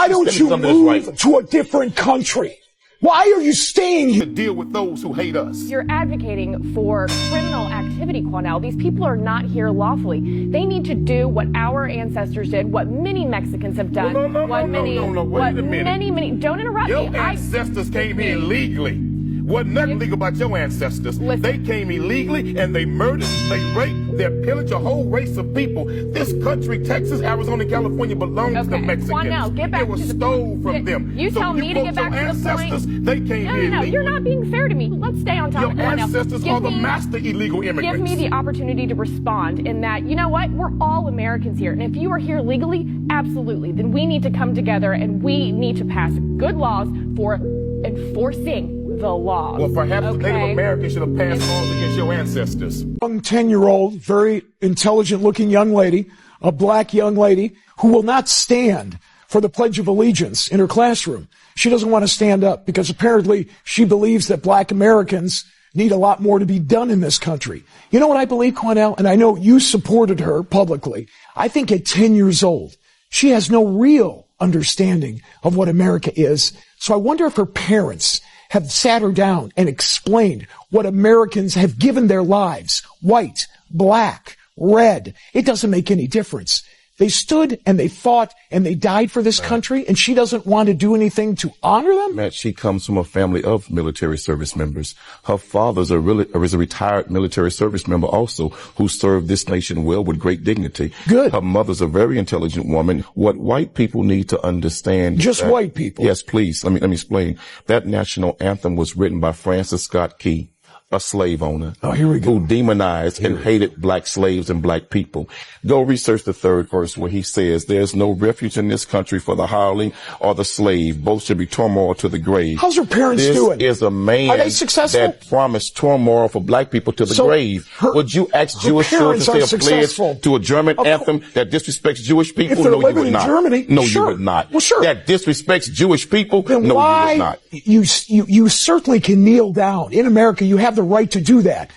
Why don't you move to a different country? Why are you staying here? To deal with those who hate us. You're advocating for criminal activity, Cornell. These people are not here lawfully. They need to do what our ancestors did, what many Mexicans have done. No, wait a minute. Many, don't interrupt me. Your ancestors came here illegally. Wasn't nothing legal about your ancestors. Listen. They came illegally and they murdered, they raped, they pillaged a whole race of people. This country, Texas, Arizona, California, belongs to Mexicans. Cornell, get back it was to the stole point. from them. You tell me to get back to the point. They came here illegally. You're not being fair to me. Let's stay on topic. Your Cornell. ancestors are the master illegal immigrants. Give me the opportunity to respond in that, you know what? We're all Americans here. And if you are here legally, absolutely. Then we need to come together and we need to pass good laws for enforcing the laws. Well, perhaps Native Americans should have passed laws against your ancestors. Young 10-year-old, very intelligent-looking young lady, a black young lady, who will not stand for the Pledge of Allegiance in her classroom. She doesn't want to stand up because apparently she believes that black Americans need a lot more to be done in this country. You know what I believe, Cornell? And I know you supported her publicly. I think at 10 years old, she has no real understanding of what America is. So I wonder if her parents have sat her down and explained what Americans have given their lives. White, black, red. It doesn't make any difference. They stood and they fought and they died for this country, and she doesn't want to do anything to honor them? Matt, she comes from a family of military service members. Her father's a retired military service member also who served this nation well with great dignity. Good. Her mother's a very intelligent woman. What white people need to understand. Just white people. Yes, please. Let me explain. That national anthem was written by Francis Scott Key, a slave owner. Oh, here we go. Who demonized and hated black slaves and black people. Go research the third verse where he says, there's no refuge in this country for the hireling or the slave. Both should be turmoil to the grave. How's her parents doing? This is a man Are they successful? that promised turmoil for black people to the grave. Would you ask Jewish children to say a pledge to a German anthem that disrespects Jewish people? If they're No, you living would in not. Germany, No, sure. you would not. Well, sure. That disrespects Jewish people? Then No, why you would not. You certainly can kneel down. In America, you have the right to do that.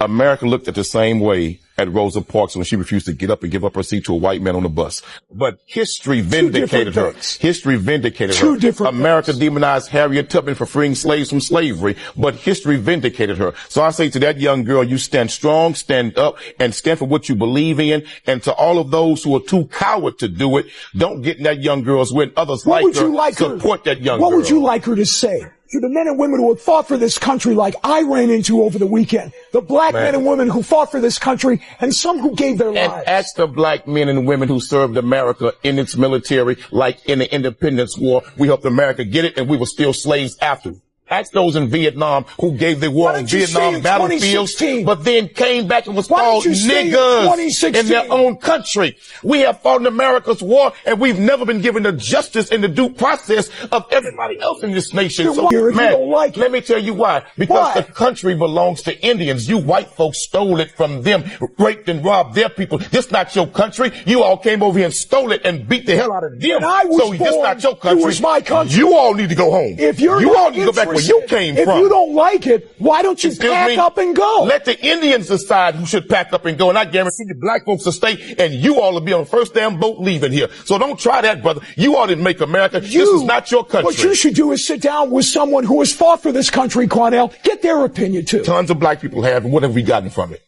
America looked at the same way at Rosa Parks when she refused to get up and give up her seat to a white man on the bus. But history vindicated her. History vindicated her. America demonized Harriet Tubman for freeing slaves from slavery, but history vindicated her. So I say to that young girl, you stand strong, stand up, and stand for what you believe in. And to all of those who are too coward to do it, don't get in that young girl's way. Others like her, support that young girl. What would you like her to say to the men and women who have fought for this country like I ran into over the weekend? The black men and women who fought for this country and some who gave their lives. And ask the black men and women who served America in its military, like in the Independence War. We helped America get it, and we were still slaves after. Ask those in Vietnam who gave their war on Vietnam battlefields, but then came back and was called niggers in their own country. We have fought in America's war, and we've never been given the justice and the due process of everybody else in this nation. So, man, let me tell you why. Because the country belongs to Indians. You white folks stole it from them, raped and robbed their people. This not your country. You all came over here and stole it and beat the hell out of them. So this not your country. It was my country. You all need to go home. You all need to go back where you came from. If you don't like it, why don't you pack up and go? Let the Indians decide who should pack up and go. And I guarantee you black folks will stay, and you all will be on the first damn boat leaving here. So don't try that, brother. You all didn't make America. This is not your country. What you should do is sit down with someone who has fought for this country, Cornell. Get their opinion, too. Tons of black people have, and what have we gotten from it?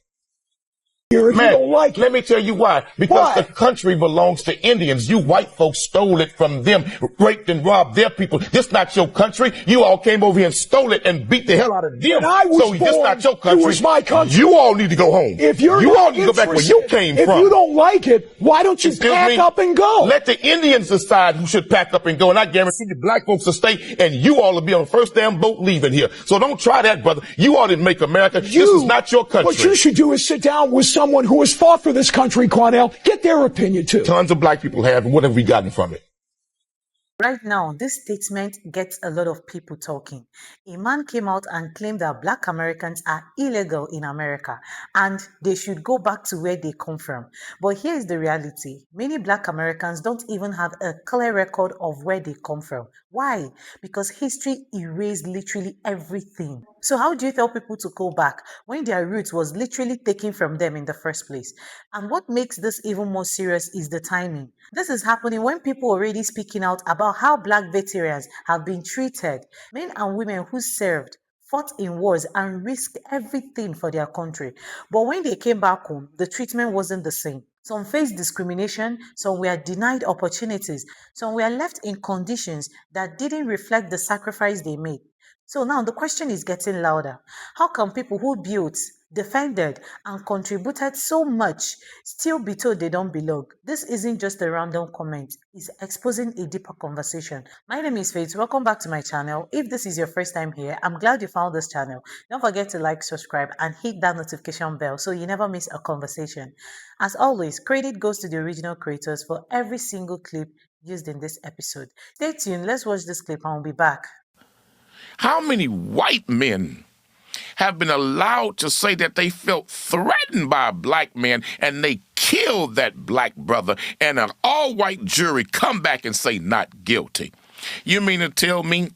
Let me tell you why. Because the country belongs to Indians. You white folks stole it from them, raped and robbed their people. This not your country. You all came over here and stole it and beat the hell out of them. So this not your country. It was my country. You all need to go home. You all need to go back where you came from. If you don't like it, why don't you pack up and go? Let the Indians decide who should pack up and go. And I guarantee you black folks will stay, and you all will be on the first damn boat leaving here. So don't try that, brother. You all didn't make America. This is not your country. What you should do is sit down with someone who has fought for this country, Cornell. Get their opinion, too. Tons of black people have, and what have we gotten from it? Right now, this statement gets a lot of people talking. A man came out and claimed that black Americans are illegal in America and they should go back to where they come from. But here's the reality. Many black Americans don't even have a clear record of where they come from. Why? Because history erased literally everything. So how do you tell people to go back when their roots was literally taken from them in the first place? And what makes this even more serious is the timing. This is happening when people are already speaking out about how Black veterans have been treated, men and women who served, fought in wars and risked everything for their country. But when they came back home, the treatment wasn't the same. Some faced discrimination, some were denied opportunities, some were left in conditions that didn't reflect the sacrifice they made. So now the question is getting louder. How can people who built, defended, and contributed so much still be told they don't belong? This isn't just a random comment, it's exposing a deeper conversation. My name is Faith. Welcome back to my channel. If this is your first time here, I'm glad you found this channel. Don't forget to like, subscribe, and hit that notification bell so you never miss a conversation. As always, credit goes to the original creators for every single clip used in this episode. Stay tuned, let's watch this clip and we'll be back. How many white men have been allowed to say that they felt threatened by a black man and they killed that black brother, and an all-white jury come back and say not guilty? You mean to tell me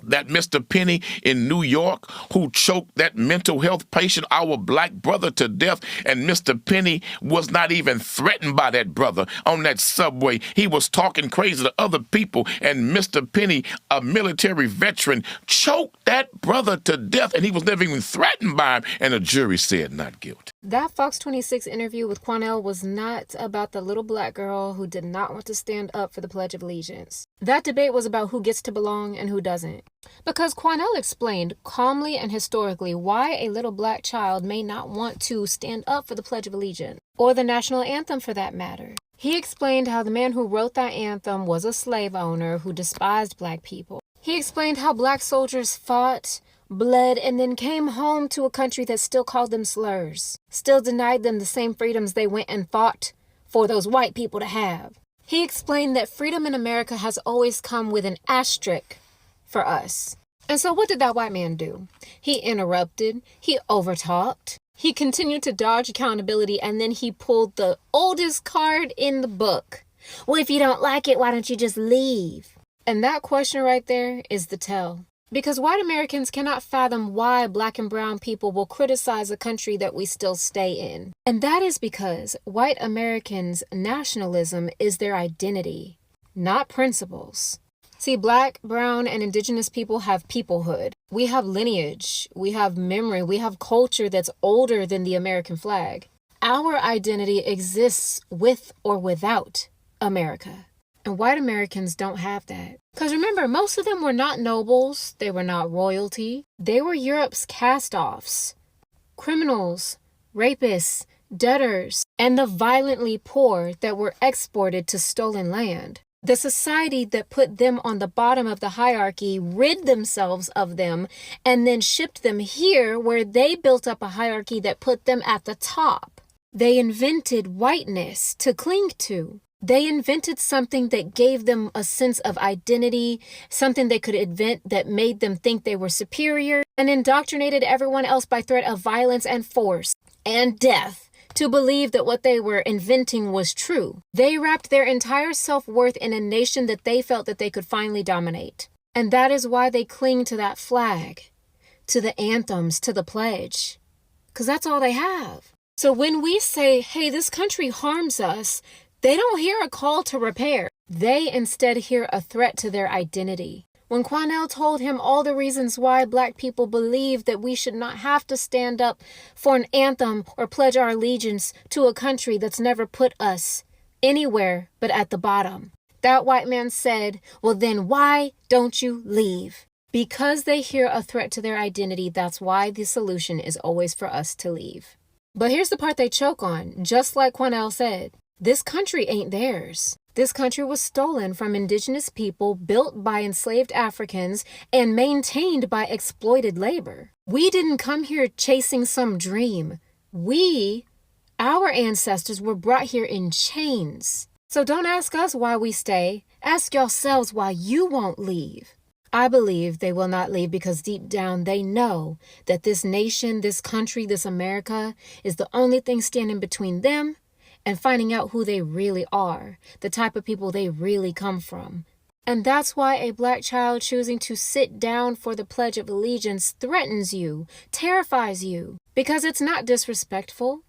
that Mr. Penny in New York, who choked that mental health patient, our black brother, to death, and Mr. Penny was not even threatened by that brother on that subway? He was talking crazy to other people, and Mr. Penny, a military veteran, choked that brother to death, and he was never even threatened by him, and the jury said not guilty. That Fox 26 interview with Quanell was not about the little black girl who did not want to stand up for the Pledge of Allegiance. That debate was about who gets to belong and who doesn't. Because Quanell explained calmly and historically why a little black child may not want to stand up for the Pledge of Allegiance, or the national anthem for that matter. He explained how the man who wrote that anthem was a slave owner who despised black people. He explained how black soldiers fought, bled, and then came home to a country that still called them slurs, still denied them the same freedoms they went and fought for those white people to have. He explained that freedom in America has always come with an asterisk for us. And so what did that white man do? He interrupted, he overtalked, he continued to dodge accountability, and then he pulled the oldest card in the book. Well, if you don't like it, why don't you just leave? And that question right there is the tell. Because white Americans cannot fathom why black and brown people will criticize a country that we still stay in. And that is because white Americans' nationalism is their identity, not principles. See, black, brown, and indigenous people have peoplehood. We have lineage, we have memory, we have culture that's older than the American flag. Our identity exists with or without America. And white Americans don't have that. Because remember, most of them were not nobles, they were not royalty. They were Europe's cast-offs, criminals, rapists, debtors, and the violently poor that were exported to stolen land. The society that put them on the bottom of the hierarchy rid themselves of them and then shipped them here, where they built up a hierarchy that put them at the top. They invented whiteness to cling to. They invented something that gave them a sense of identity, something they could invent that made them think they were superior, and indoctrinated everyone else by threat of violence and force and death to believe that what they were inventing was true. They wrapped their entire self-worth in a nation that they felt that they could finally dominate. And that is why they cling to that flag, to the anthems, to the pledge, because that's all they have. So when we say, hey, this country harms us, they don't hear a call to repair. They instead hear a threat to their identity. When Quanell told him all the reasons why black people believe that we should not have to stand up for an anthem or pledge our allegiance to a country that's never put us anywhere but at the bottom, that white man said, well, then why don't you leave? Because they hear a threat to their identity, that's why the solution is always for us to leave. But here's the part they choke on, just like Quanell said. This country ain't theirs. This country was stolen from indigenous people, built by enslaved Africans, and maintained by exploited labor. We didn't come here chasing some dream. Our ancestors were brought here in chains. So don't ask us why we stay. Ask yourselves why you won't leave. I believe they will not leave because deep down they know that this nation, this country, this America is the only thing standing between them and finding out who they really are, the type of people they really come from. And that's why a black child choosing to sit down for the Pledge of Allegiance threatens you, terrifies you, because it's not disrespectful,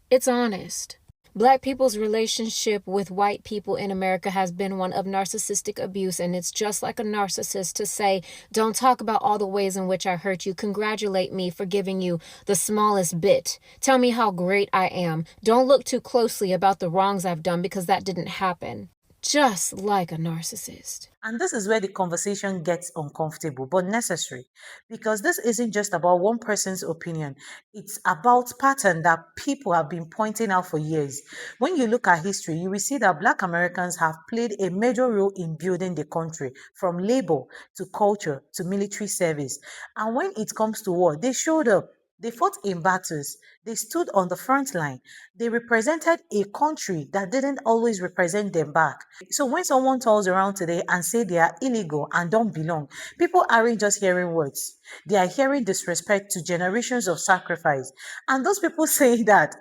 it's honest. Black people's relationship with white people in America has been one of narcissistic abuse, and it's just like a narcissist to say, don't talk about all the ways in which I hurt you. Congratulate me for giving you the smallest bit. Tell me how great I am. Don't look too closely about the wrongs I've done because that didn't happen. Just like a narcissist. And this is where the conversation gets uncomfortable, but necessary, because this isn't just about one person's opinion. It's about pattern that people have been pointing out for years. When you look at history, you will see that Black Americans have played a major role in building the country, from labor to culture to military service. And when it comes to war, they showed up. They fought in battles. They stood on the front line. They represented a country that didn't always represent them back. So when someone turns around today and say they are illegal and don't belong, people aren't just hearing words. They are hearing disrespect to generations of sacrifice. And those people say that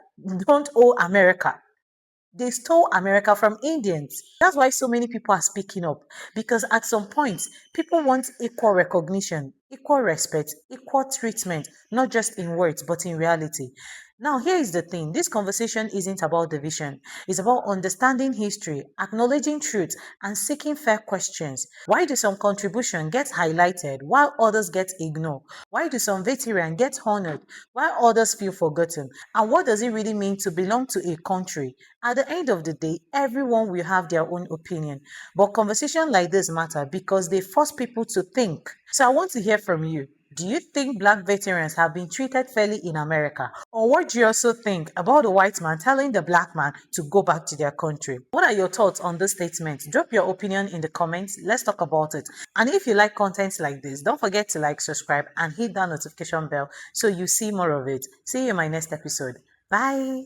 don't owe America. They stole America from Indians. That's why so many people are speaking up. Because at some point, people want equal recognition, equal respect, equal treatment, not just in words, but in reality. Now, here is the thing. This conversation isn't about division. It's about understanding history, acknowledging truth, and seeking fair questions. Why do some contributions get highlighted while others get ignored? Why do some veterans get honored while others feel forgotten? And what does it really mean to belong to a country? At the end of the day, everyone will have their own opinion. But conversations like this matter because they force people to think. So I want to hear from you. Do you think Black veterans have been treated fairly in America? Or what do you also think about the white man telling the Black man to go back to their country? What are your thoughts on this statement? Drop your opinion in the comments. Let's talk about it. And if you like content like this, don't forget to like, subscribe, and hit that notification bell so you see more of it. See you in my next episode. Bye.